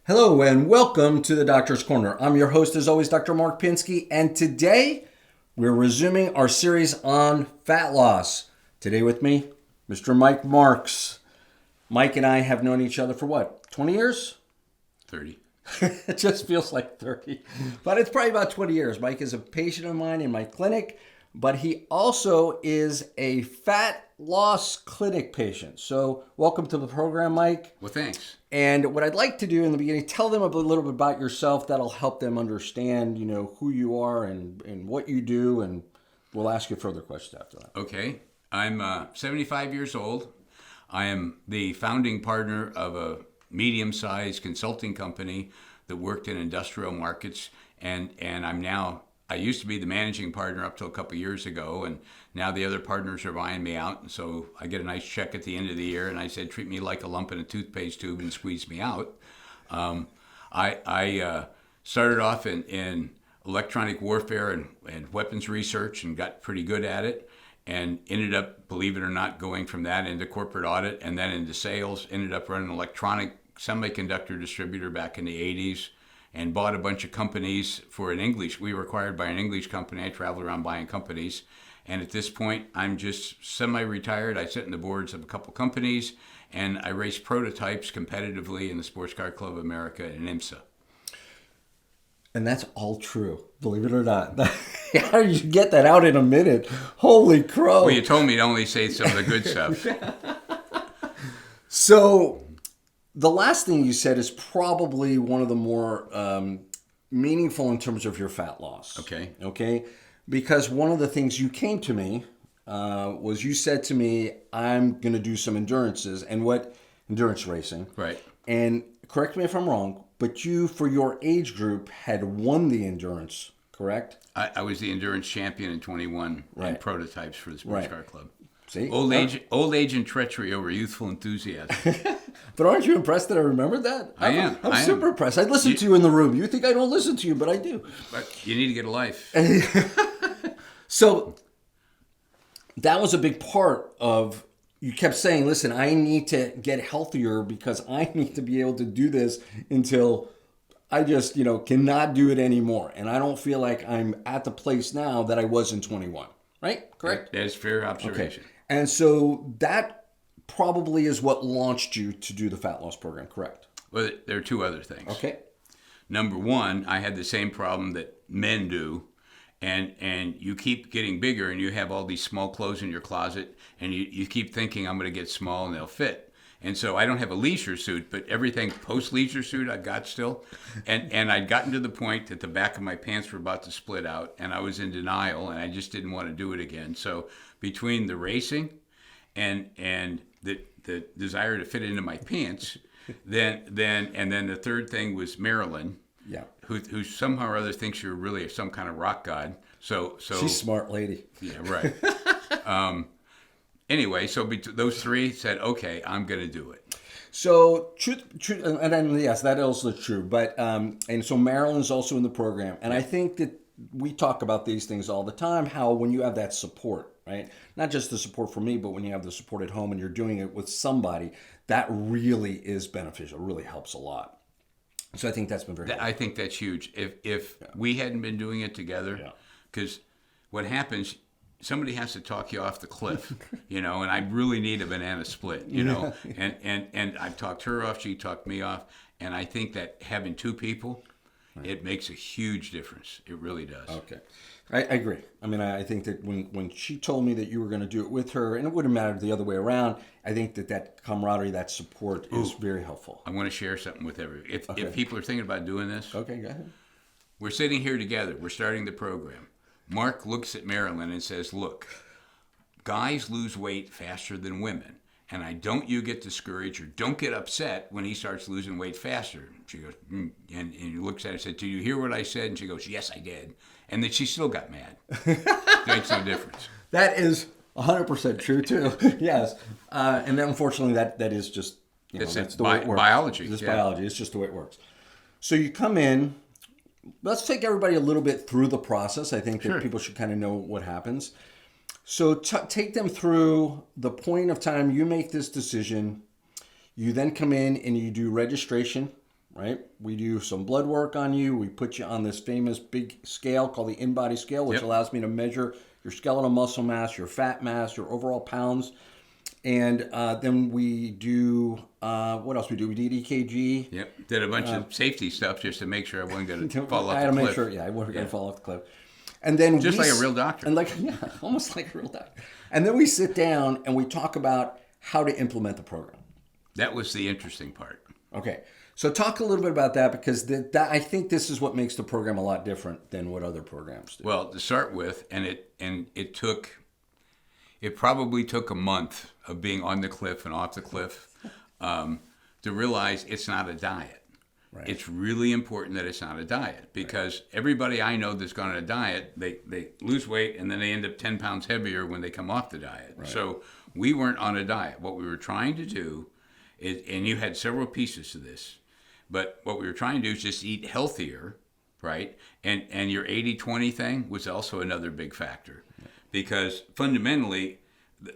Hello and welcome to the Doctor's Corner. I'm your host as always, Dr. Mark Pinsky, and today we're resuming our series on fat loss. Today with me, Mr. Mike Marks. Mike and I have known each other for what, 20 years? 30. It just feels like 30, but it's probably about 20 years. Mike is a patient of mine in my clinic, but he also is a fat loss clinic patient. So welcome to the program, Mike. Well, thanks. And what I'd like to do in the beginning, tell them a little bit about yourself. That'll help them understand, who you are and what you do. And we'll ask you further questions after that. Okay. I'm 75 years old. I am the founding partner of a medium-sized consulting company that worked in industrial markets. And I used to be the managing partner up till a couple of years ago. And now the other partners are buying me out. And so I get a nice check at the end of the year. And I said, treat me like a lump in a toothpaste tube and squeeze me out. I started off in electronic warfare and weapons research and got pretty good at it. And ended up, believe it or not, going from that into corporate audit and then into sales. Ended up running an electronic semiconductor distributor back in the 80s and bought a bunch of companies for we were acquired by an English company. I traveled around buying companies. And at this point, I'm just semi-retired. I sit in the boards of a couple companies and I race prototypes competitively in the Sports Car Club of America and IMSA. And that's all true, believe it or not. How did you get that out in a minute? Holy crow. Well, you told me to only say some of the good stuff. So the last thing you said is probably one of the more meaningful in terms of your fat loss. Okay? Because one of the things you came to me was you said to me, I'm going to do some endurances. And what? Endurance racing. Right. And correct me if I'm wrong, but you, for your age group, had won the endurance, correct? I was the endurance champion in 21 in prototypes for the Sports Car Club. See? Old age and treachery over youthful enthusiasm. But aren't you impressed that I remembered that? I'm super impressed. I listen to you in the room. You think I don't listen to you, but I do. But you need to get a life. So that was a big part of, you kept saying, listen, I need to get healthier because I need to be able to do this until I just, cannot do it anymore. And I don't feel like I'm at the place now that I was in 21. Right? Correct? That is fair observation. Okay. And so that probably is what launched you to do the fat loss program, correct? Well, there are two other things. Okay. Number one, I had the same problem that men do. And you keep getting bigger and you have all these small clothes in your closet and you keep thinking I'm going to get small and they'll fit. And so I don't have a leisure suit, but everything post-leisure suit I've got still. And I'd gotten to the point that the back of my pants were about to split out and I was in denial and I just didn't want to do it again. So between the racing and the desire to fit into my pants, then the third thing was Marilyn. Yeah. Who somehow or other thinks you're really some kind of rock god. So she's a smart lady. Yeah, right. Anyway, so those three said, okay, I'm going to do it. So truth, and then yes, that is also true. But and so Marilyn's also in the program, and I think that we talk about these things all the time. How when you have that support, right? Not just the support from me, but when you have the support at home and you're doing it with somebody, that really is beneficial. It really helps a lot. So I think that's been very helpful. I think that's huge. If we hadn't been doing it together, because what happens, somebody has to talk you off the cliff, and I really need a banana split, and I've talked her off, she talked me off, and I think that having two people, it makes a huge difference. It really does. Okay. I agree. I mean, I think that when she told me that you were going to do it with her, and it wouldn't matter the other way around, I think that camaraderie, that support is very helpful. I want to share something with everyone. If people are thinking about doing this, okay, go ahead. We're sitting here together. We're starting the program. Mark looks at Marilyn and says, look, guys lose weight faster than women. And don't you get discouraged or don't get upset when he starts losing weight faster. She goes, and he looks at her and said, did you hear what I said? And she goes, yes, I did. And then she still got mad. Makes no difference. That is 100% true, too. Yes. And then, unfortunately, that is just, that's the way it works. Biology. It's biology. It's just the way it works. So you come in. Let's take everybody a little bit through the process. I think that people should kind of know what happens. So take them through the point of time you make this decision. You then come in and you do registration. right? We do some blood work on you. We put you on this famous big scale called the in-body scale, which Yep. allows me to measure your skeletal muscle mass, your fat mass, your overall pounds. And then we do, what else we do? We did EKG. Yep. Did a bunch of safety stuff just to make sure I wasn't going to fall I off had the to cliff. make sure, I wasn't going to fall off the cliff. And then Just like a real doctor. And almost like a real doctor. And then we sit down and we talk about how to implement the program. That was the interesting part. Okay. So talk a little bit about that, because I think this is what makes the program a lot different than what other programs do. Well, to start with, it probably took a month of being on the cliff and off the cliff to realize it's not a diet. Right. It's really important that it's not a diet, because everybody I know that's gone on a diet, they lose weight and then they end up 10 pounds heavier when they come off the diet. Right. So we weren't on a diet. What we were trying to do is, and you had several pieces to this, but what we were trying to do is just eat healthier, right? And your 80-20 thing was also another big factor, because fundamentally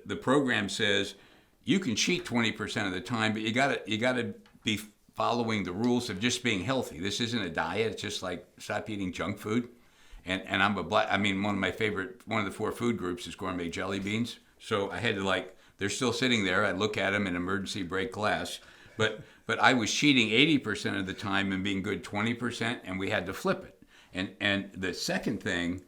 the program says you can cheat 20% of the time, but you gotta be following the rules of just being healthy. This isn't a diet. It's just like stop eating junk food. And one of the 4 food groups is gourmet jelly beans. So I had to, they're still sitting there. I look at them in emergency break glass. But I was cheating 80% of the time and being good 20%, and we had to flip it. And the second thing,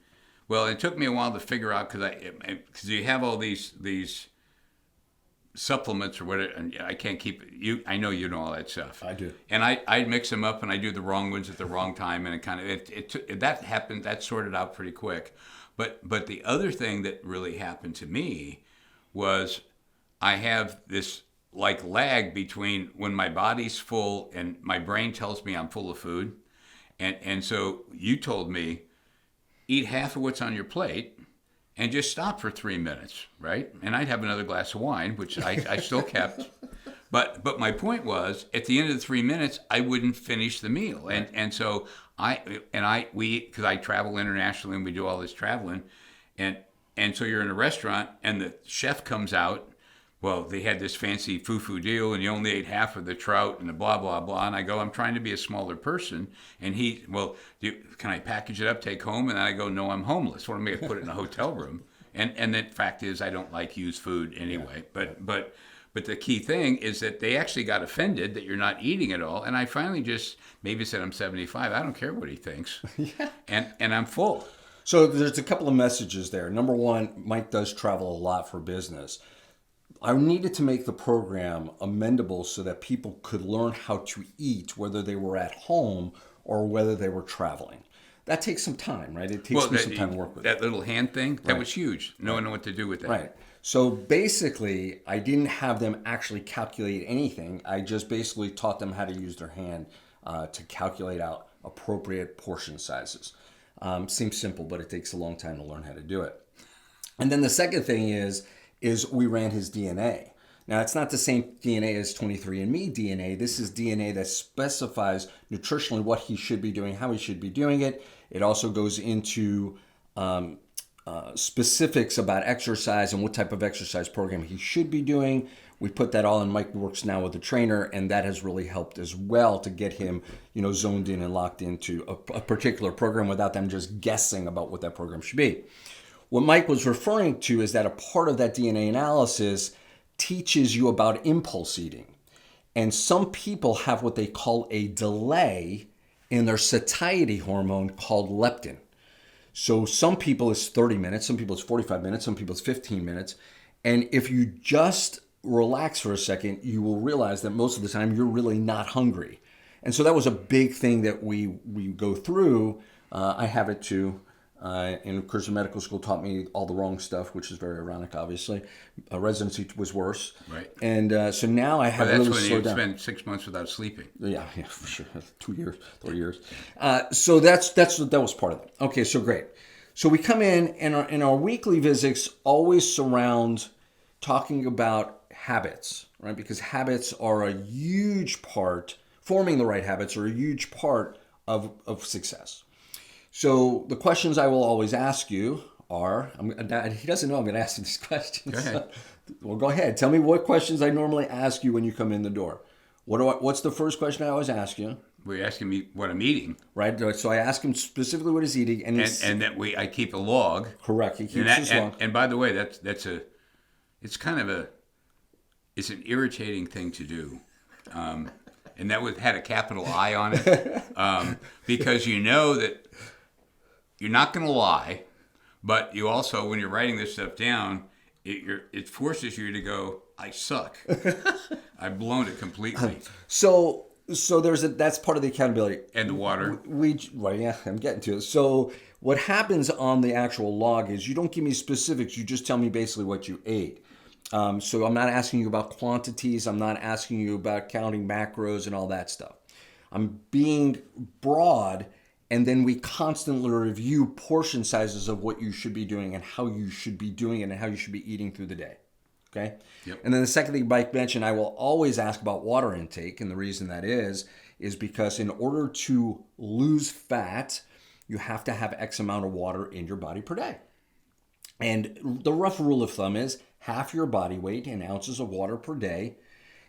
well, it took me a while to figure out, because you have all these supplements or whatever, and I can't keep you. I know you know all that stuff. I do. And I'd mix them up, and I do the wrong ones at the wrong time, and that happened. That sorted out pretty quick. But the other thing that really happened to me was I have this lag between when my body's full and my brain tells me I'm full of food, and so you told me eat half of what's on your plate and just stop for 3 minutes, right? And I'd have another glass of wine, which I still kept. But my point was, at the end of the 3 minutes, I wouldn't finish the meal. And so because I travel internationally and we do all this traveling, and so you're in a restaurant and the chef comes out. Well, they had this fancy foo-foo deal, and you only ate half of the trout, and the blah, blah, blah. And I go, I'm trying to be a smaller person. And can I package it up, take home? And I go, no, I'm homeless. What am I going to put it in a hotel room? And the fact is, I don't like used food anyway. Yeah. But the key thing is that they actually got offended that you're not eating it all. And I finally just maybe said, I'm 75. I don't care what he thinks. Yeah. And I'm full. So there's a couple of messages there. Number one, Mike does travel a lot for business. I needed to make the program amendable so that people could learn how to eat, whether they were at home or whether they were traveling. That takes some time, right? It takes me some time to work with that little hand thing. That was huge. Knowing what to do with that. Right. So basically, I didn't have them actually calculate anything. I just basically taught them how to use their hand to calculate out appropriate portion sizes. Seems simple, but it takes a long time to learn how to do it. And then the second thing is we ran his DNA. Now, it's not the same DNA as 23andMe DNA. This is DNA that specifies nutritionally what he should be doing, how he should be doing it. It also goes into specifics about exercise and what type of exercise program he should be doing. We put that all in. Mike works now with a trainer, and that has really helped as well to get him, zoned in and locked into a particular program without them just guessing about what that program should be. What Mike was referring to is that a part of that DNA analysis teaches you about impulse eating. And some people have what they call a delay in their satiety hormone called leptin. So some people it's 30 minutes, some people it's 45 minutes, some people it's 15 minutes. And if you just relax for a second, you will realize that most of the time you're really not hungry. And so that was a big thing that we go through. I have it too. And of course, the medical school taught me all the wrong stuff, which is very ironic, obviously. Residency was worse. Right. And so now I have that's really when slowed you down. spent 6 months without sleeping. Yeah, for sure. 2 years, 3 years. So that was part of it. Okay, so great. So we come in, and our weekly visits always surround talking about habits, right? Because habits are a huge part, forming the right habits are a huge part of success. So the questions I will always ask you are, he doesn't know I'm going to ask him these questions. Go ahead. Well, go ahead. Tell me what questions I normally ask you when you come in the door. What's the first question I always ask you? Well, you're asking me what I'm eating, right? So I ask him specifically what he's eating, and and that I keep a log. correct. He And keeps his log. and by the way, it's kind of it's an irritating thing to do. And that had a capital I on it, because you know that you're not going to lie, but you also, when you're writing this stuff down, it forces you to go, I suck. I've blown it completely. So that's part of the accountability. And the water. Right, yeah, I'm getting to it. So what happens on the actual log is you don't give me specifics. You just tell me basically what you ate. So I'm not asking you about quantities. I'm not asking you about counting macros and all that stuff. I'm being broad, and then we constantly review portion sizes of what you should be doing and how you should be doing it and how you should be eating through the day. Okay? Yep. And then the second thing Mike mentioned, I will always ask about water intake. And the reason that is because in order to lose fat, you have to have X amount of water in your body per day. And the rough rule of thumb is half your body weight in ounces of water per day.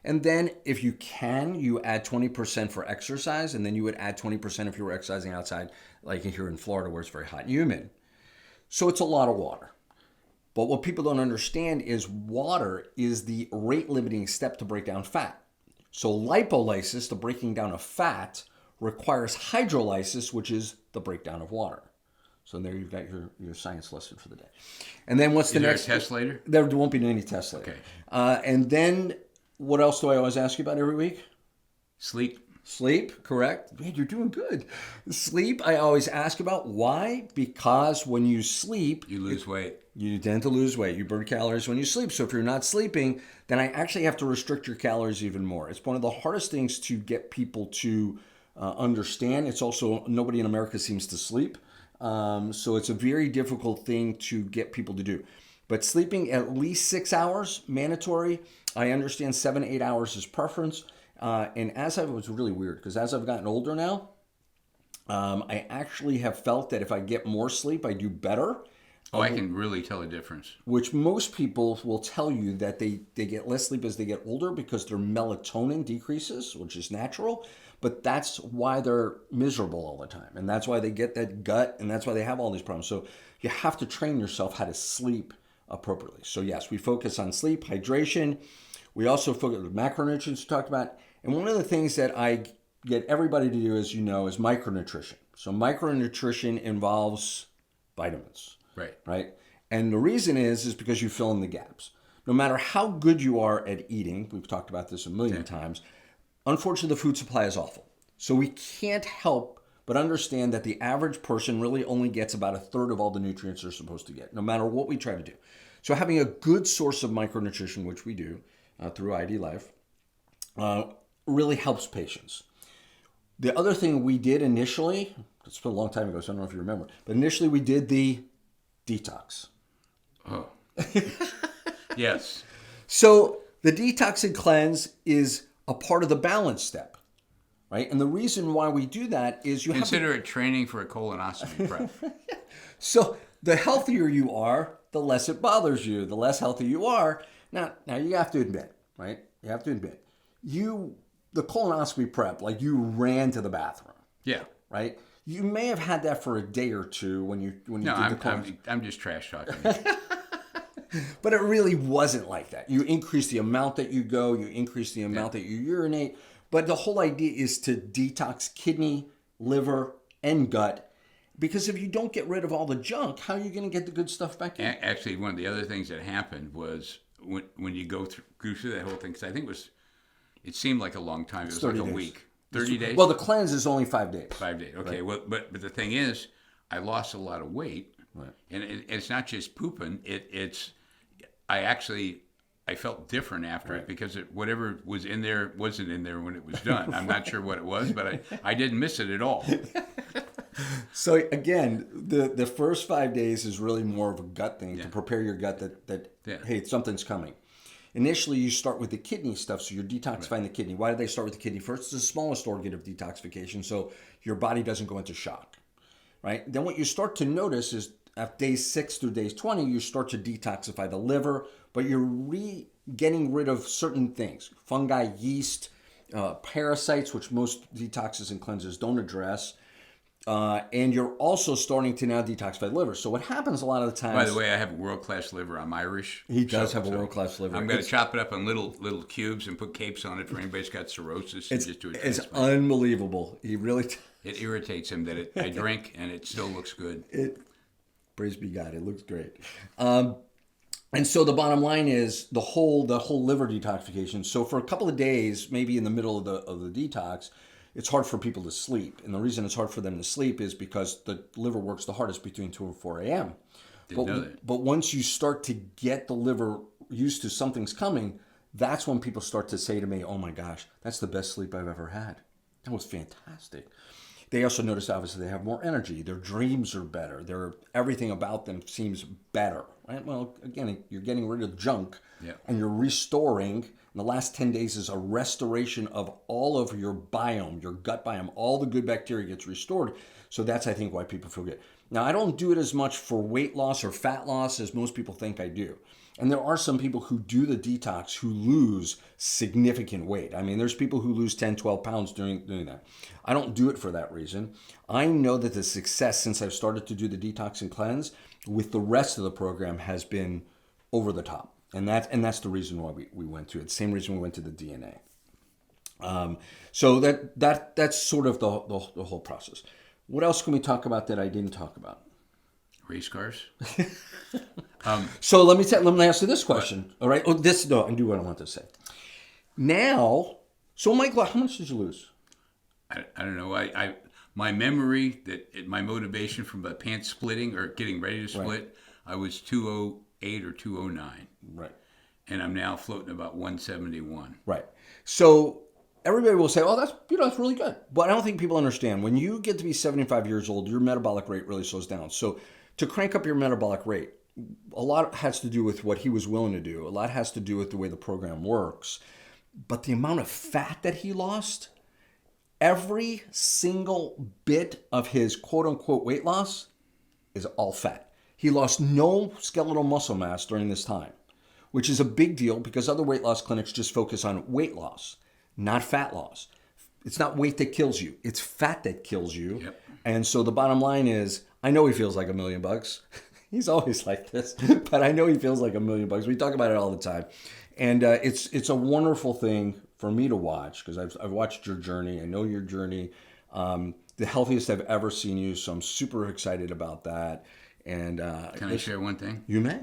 And then if you can, you add 20% for exercise, and then you would add 20% if you were exercising outside, like here in Florida where it's very hot and humid. So it's a lot of water. But what people don't understand is water is the rate limiting step to break down fat. So lipolysis, the breaking down of fat, requires hydrolysis, which is the breakdown of water. So there you've got your science lesson for the day. And then what's the next? Is there a test later? There won't be any tests later. Okay. And then what else do I always ask you about every week? Sleep. Sleep, correct. Man, you're doing good. Sleep, I always ask about. Why? Because when you sleep, You lose weight. you tend to lose weight. You burn calories when you sleep. So if you're not sleeping, then I actually have to restrict your calories even more. It's one of the hardest things to get people to understand. It's also, nobody in America seems to sleep. So it's a very difficult thing to get people to do. But sleeping at least 6 hours, mandatory. I understand 7 to 8 hours is preference. And as I was really weird, because as I've gotten older now, I actually have felt that if I get more sleep, I do better. Oh, I can really tell a difference. Which most people will tell you that they get less sleep as they get older because their melatonin decreases, which is natural. But that's why they're miserable all the time. And that's why they get that gut, and that's why they have all these problems. So you have to train yourself how to sleep appropriately. So yes, we focus on sleep, hydration. We also focus on macronutrients we talked about. And one of the things that I get everybody to do, as you know, is micronutrition. So micronutrition involves vitamins. Right? And the reason is because you fill in the gaps. No matter how good you are at eating, we've talked about this a million times, unfortunately the food supply is awful. So we can't help but understand that the average person really only gets about a third of all the nutrients they're supposed to get, no matter what we try to do. So having a good source of micronutrition, which we do through ID Life, really helps patients. The other thing we did initially, it's been a long time ago, so I don't know if you remember, but initially we did the detox. Oh. Yes. So the detox and cleanse is a part of the balance step, right? And the reason why we do that is you Consider it training for a colonoscopy prep. So the healthier you are, the less it bothers you. The less healthy you are. Now you have to admit, right? You have to admit, the colonoscopy prep, like you ran to the bathroom. Yeah. Right? You may have had that for a day or two when you did the colonoscopy. I'm just trash talking. But it really wasn't like that. You increase the amount that you go, you increase the amount that you urinate. But the whole idea is to detox kidney, liver, and gut. Because if you don't get rid of all the junk, how are you going to get the good stuff back in? Actually, one of the other things that happened was when you go through that whole thing, because I think it seemed like a long time. It was like a week. 30 days? Well, the cleanse is only 5 days. 5 days. Okay. Right. Well, but the thing is, I lost a lot of weight. Right. And it's not just pooping. I felt different after it because whatever was in there wasn't in there when it was done. I'm not sure what it was, but I didn't miss it at all. So again, the first 5 days is really more of a gut thing to prepare your gut that hey, something's coming. Initially, you start with the kidney stuff, so you're detoxifying the kidney. Why do they start with the kidney first? It's the smallest organ of detoxification, so your body doesn't go into shock, right? Then what you start to notice is at days 6 through days 20, you start to detoxify the liver, but you're getting rid of certain things, fungi, yeast, parasites, which most detoxes and cleanses don't address. And you're also starting to now detoxify the liver. So what happens a lot of the times... By the way, I have a world-class liver. I'm Irish. He does have a world-class liver. I'm going to chop it up in little cubes and put capes on it for anybody who's got cirrhosis. And just do a It's transplant. unbelievable. He really... It irritates him that I drink and it still looks good. Praise be God. It looks great. And so the bottom line is the whole liver detoxification. So for a couple of days, maybe in the middle of the detox, it's hard for people to sleep. And the reason it's hard for them to sleep is because the liver works the hardest between 2 and 4 a.m. Didn't know that. But once you start to get the liver used to something's coming, that's when people start to say to me, oh my gosh, that's the best sleep I've ever had. That was fantastic. They also notice, obviously, they have more energy. Their dreams are better. Everything about them seems better, right? Well, again, you're getting rid of junk, and you're restoring. And the last 10 days is a restoration of all of your biome, your gut biome. All the good bacteria gets restored. So that's, I think, why people feel good. Now, I don't do it as much for weight loss or fat loss as most people think I do. And there are some people who do the detox who lose significant weight. I mean, there's people who lose 10, 12 pounds doing that. I don't do it for that reason. I know that the success since I've started to do the detox and cleanse with the rest of the program has been over the top. And that's the reason why we went to it. Same reason we went to the DNA. So that's sort of the whole process. What else can we talk about that I didn't talk about? Race cars? So let me ask you this question. All right. I do what I want to say. Now, so Michael, how much did you lose? I don't know. My memory my motivation from the pants splitting or getting ready to split, right. I was 208 or 209. Right. And I'm now floating about 171. Right. So everybody will say, "Oh, that's really good." But I don't think people understand when you get to be 75 years old, your metabolic rate really slows down. So to crank up your metabolic rate, a lot has to do with what he was willing to do. A lot has to do with the way the program works. But the amount of fat that he lost, every single bit of his quote-unquote weight loss is all fat. He lost no skeletal muscle mass during this time, which is a big deal because other weight loss clinics just focus on weight loss, not fat loss. It's not weight that kills you. It's fat that kills you. Yep. And so the bottom line is, I know he feels like $1 million. He's always like this, but I know he feels like $1 million. We talk about it all the time. And it's a wonderful thing for me to watch because I've watched your journey. I know your journey. The healthiest I've ever seen you. So I'm super excited about that. And can I share one thing? You may.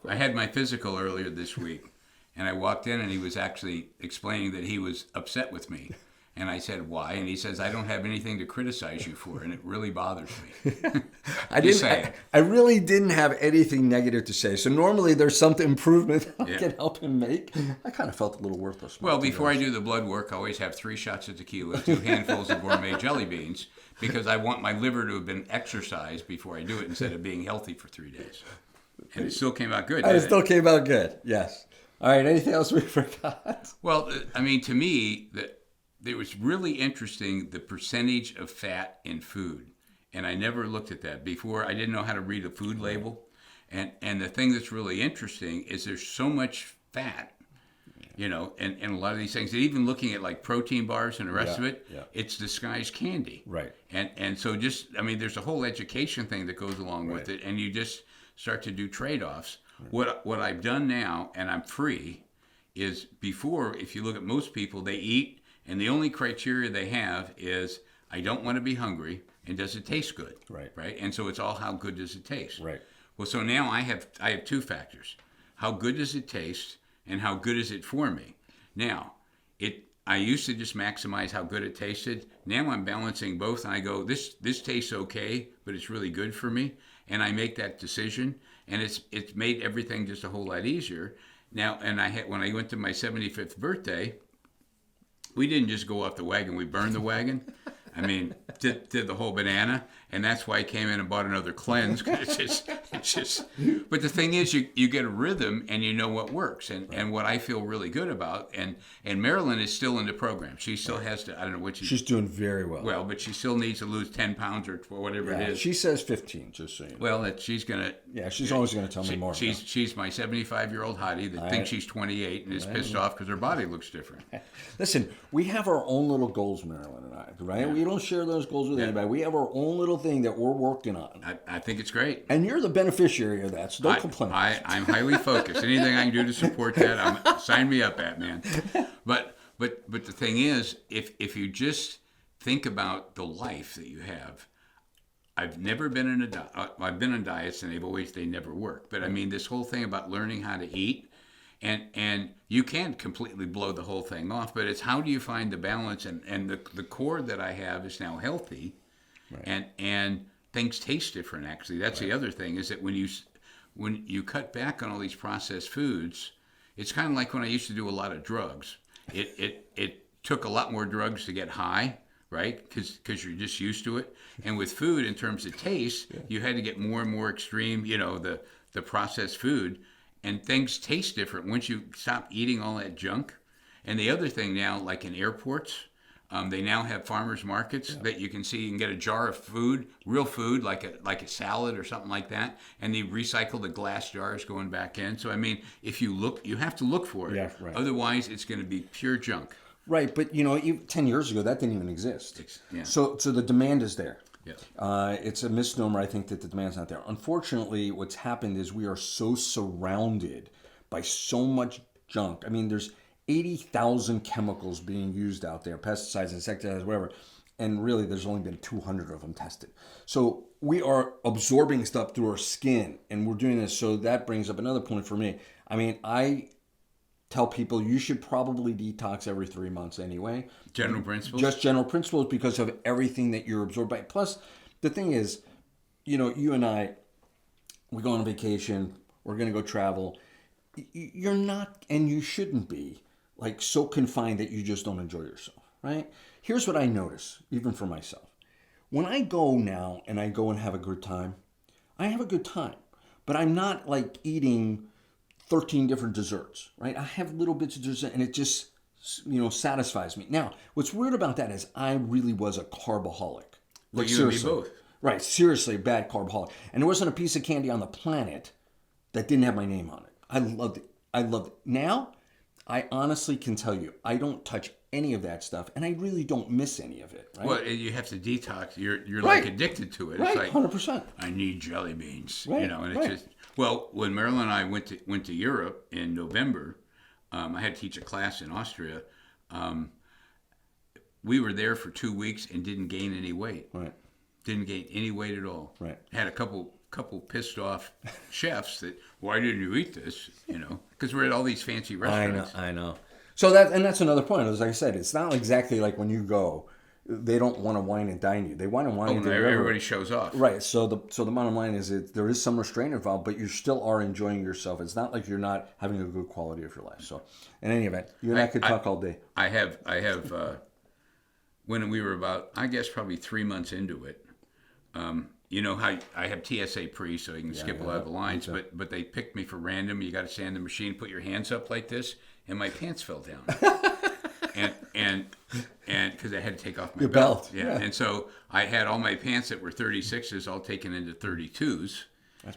I had my physical earlier this week, and I walked in, and he was actually explaining that he was upset with me. And I said, why? And he says, I don't have anything to criticize you for, and it really bothers me. I really didn't have anything negative to say. So normally there's some improvement I can help him make. I kind of felt a little worthless. Well, before I do the blood work, I always have 3 shots of tequila, 2 handfuls of gourmet jelly beans, because I want my liver to have been exercised before I do it instead of being healthy for 3 days. And it still came out good. It still came out good, yes. All right, anything else we forgot? Well, I mean, to me, it was really interesting, the percentage of fat in food. And I never looked at that before. I didn't know how to read a food label. And the thing that's really interesting is there's so much fat, and a lot of these things. And even looking at like protein bars and the rest of it, it's disguised candy. Right. And so there's a whole education thing that goes along with it. And you just start to do trade-offs. Right. What I've done now, and I'm free, is before, if you look at most people, they eat, and the only criteria they have is, I don't want to be hungry, and does it taste good? Right. Right? And so it's all, how good does it taste? Right. Well, so now I have 2 factors. How good does it taste, and how good is it for me? Now, I used to just maximize how good it tasted. Now I'm balancing both, and I go, this tastes okay, but it's really good for me, and I make that decision, and it's made everything just a whole lot easier. Now, and when I went to my 75th birthday, we didn't just go off the wagon, we burned the wagon. I mean, did the whole banana, and that's why I came in and bought another cleanse. 'Cause it's just. But the thing is, you get a rhythm and you know what works, and what I feel really good about, and Marilyn is still in the program. She still has to. I don't know what She's doing very well. Well, but she still needs to lose 10 pounds or whatever it is. She says 15, just so you know. Well, that she's gonna. Yeah, she's always gonna tell me more. She's my 75-year-old hottie that thinks she's 28 and is pissed off because her body looks different. Listen, we have our own little goals, Marilyn and I, right? Yeah. We don't share those goals with anybody. We have our own little thing that we're working on. I think it's great. And you're the beneficiary of that, so don't complain. I'm highly focused. Anything I can do to support that, sign me up at, man. But the thing is, if you just think about the life that you have, I've never been in I've been on diets and they never work. But I mean, this whole thing about learning how to eat, and you can't completely blow the whole thing off, but it's how do you find the balance, and the core that I have is now healthy, and things taste different. Actually, that's the other thing, is that when you cut back on all these processed foods, it's kind of like when I used to do a lot of drugs. It took a lot more drugs to get high, right? Because you're just used to it. And with food, in terms of taste, you had to get more and more extreme, the processed food. And things taste different once you stop eating all that junk. And the other thing now, like in airports, they now have farmers markets that you can see. You can get a jar of food, real food, like a salad or something like that, and they recycle the glass jars going back in. So I mean, if you look, you have to look for it. Yeah, right. Otherwise, it's going to be pure junk. Right, but 10 years ago that didn't even exist. Yeah. So the demand is there. Yeah. It's a misnomer, I think, that the demand's not there. Unfortunately, what's happened is we are so surrounded by so much junk. I mean, there's 80,000 chemicals being used out there, pesticides, insecticides, whatever, and really there's only been 200 of them tested. So we are absorbing stuff through our skin, and we're doing this. So that brings up another point for me. I mean, I tell people you should probably detox every 3 months anyway. General principles? Just general principles, because of everything that you're absorbed by. Plus, the thing is, you and I, we go on vacation, we're going to go travel. You're not, and you shouldn't be, like so confined that you just don't enjoy yourself, right? Here's what I notice, even for myself. When I go now and I go and have a good time, I have a good time. But I'm not like eating 13 different desserts, right? I have little bits of dessert and it just, satisfies me. Now, what's weird about that is I really was a carbaholic. Well, you and me both. Right, seriously, a bad carbaholic. And there wasn't a piece of candy on the planet that didn't have my name on it. I loved it. Now, I honestly can tell you, I don't touch any of that stuff, and I really don't miss any of it. Right? Well, you have to detox. You're right. like addicted to it. Right, it's like 100%. I need jelly beans. Right, And it's just. Well, when Marilyn and I went to Europe in November, I had to teach a class in Austria. We were there for 2 weeks and didn't gain any weight. Right. Didn't gain any weight at all. Right. Had a couple pissed off chefs that, why didn't you eat this? Because we're at all these fancy restaurants. I know. So that's another point. As I said, it's not exactly like when you go, they don't want to wine and dine you. They want to wine and dine you. Everybody shows off. Right. So the bottom line is there is some restraint involved, but you still are enjoying yourself. It's not like you're not having a good quality of your life. So in any event, you and I could talk all day. I have when we were about, I guess, probably 3 months into it, you know how I have TSA pre, so you can skip a lot of the lines, but they picked me for random. You got to stand in the machine, put your hands up like this, and my pants fell down. and because I had to take off my belt. Yeah. And so I had all my pants that were 36s all taken into 32s.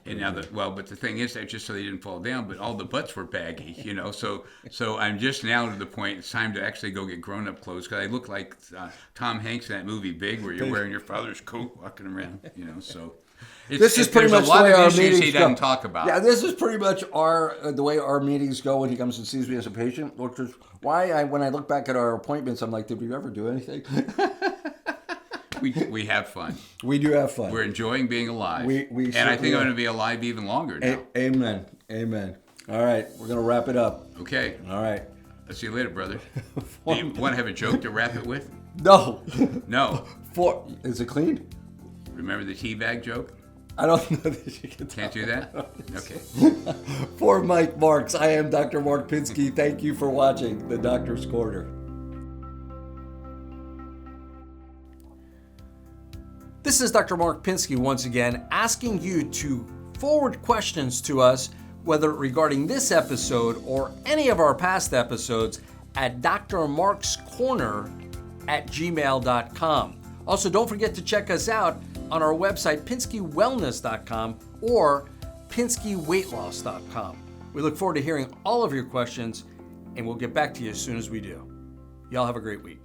And now but the thing is, that just so they didn't fall down, but all the butts were baggy, So I'm just now to the point. It's time to actually go get grown-up clothes, because I look like Tom Hanks in that movie Big, where you're wearing your father's coat walking around, So this is pretty much a lot the way of our issues meetings he doesn't talk about. Yeah, this is pretty much the way our meetings go when he comes and sees me as a patient, which is why when I look back at our appointments, I'm like, did we ever do anything? We have fun. We do have fun. We're enjoying being alive. We and I think I'm going to be alive even longer now. Amen. All right, we're going to wrap it up. Okay. All right. I'll see you later, brother. Do you want to have a joke to wrap it with? No. No. Is it clean? Remember the teabag joke? I don't know that you can. Can't do that? Okay. For Mike Marks, I am Dr. Mark Pinsky. Thank you for watching The Doctor's Corner. This is Dr. Mark Pinsky once again, asking you to forward questions to us, whether regarding this episode or any of our past episodes, at drmarkscorner@gmail.com. Also, don't forget to check us out on our website, pinskywellness.com or pinskyweightloss.com. We look forward to hearing all of your questions, and we'll get back to you as soon as we do. Y'all have a great week.